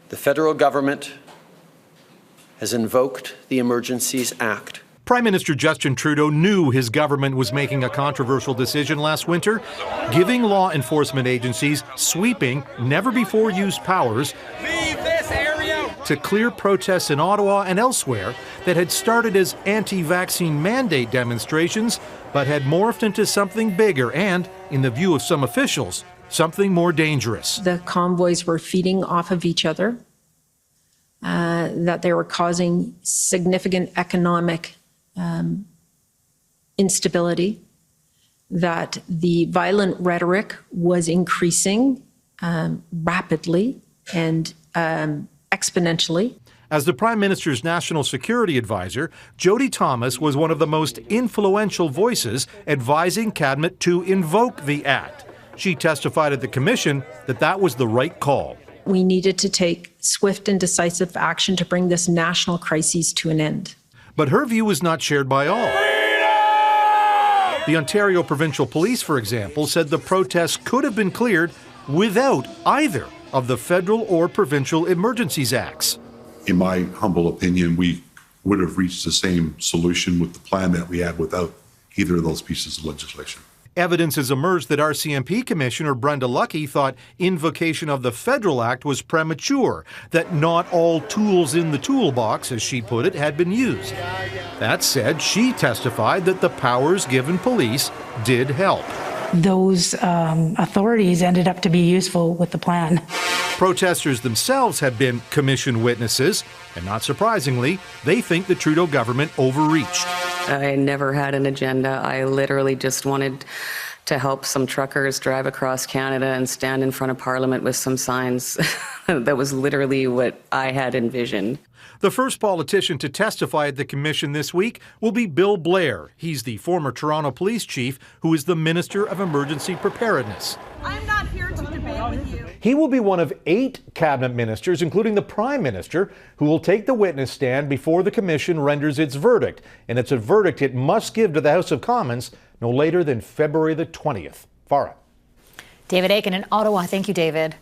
The federal government has invoked the Emergencies Act. Prime Minister Justin Trudeau knew his government was making a controversial decision last winter, giving law enforcement agencies sweeping, never-before-used powers to clear protests in Ottawa and elsewhere that had started as anti-vaccine mandate demonstrations but had morphed into something bigger and, in the view of some officials, something more dangerous. The convoys were feeding off of each other, that they were causing significant economic instability, that the violent rhetoric was increasing rapidly and exponentially. As the Prime Minister's National Security Advisor, Jody Thomas was one of the most influential voices advising Cabinet to invoke the Act. She testified at the Commission that that was the right call. We needed to take swift and decisive action to bring this national crisis to an end. But her view was not shared by all. The Ontario Provincial Police, for example, said the protests could have been cleared without either of the federal or provincial Emergencies Acts. In my humble opinion, we would have reached the same solution with the plan that we had without either of those pieces of legislation. Evidence has emerged that RCMP Commissioner Brenda Lucki thought invocation of the federal act was premature, that not all tools in the toolbox, as she put it, had been used. That said, she testified that the powers given police did help. Those authorities ended up to be useful with the plan. Protesters themselves have been commission witnesses, and not surprisingly, they think the Trudeau government overreached. I never had an agenda. I literally just wanted to help some truckers drive across Canada and stand in front of Parliament with some signs. That was literally what I had envisioned. The first politician to testify at the commission this week will be Bill Blair. He's the former Toronto police chief who is the Minister of Emergency Preparedness. I'm not here to debate with you. He will be one of 8 cabinet ministers, including the Prime Minister, who will take the witness stand before the commission renders its verdict. And it's a verdict it must give to the House of Commons no later than February the 20th. Farah. David Akin in Ottawa. Thank you, David.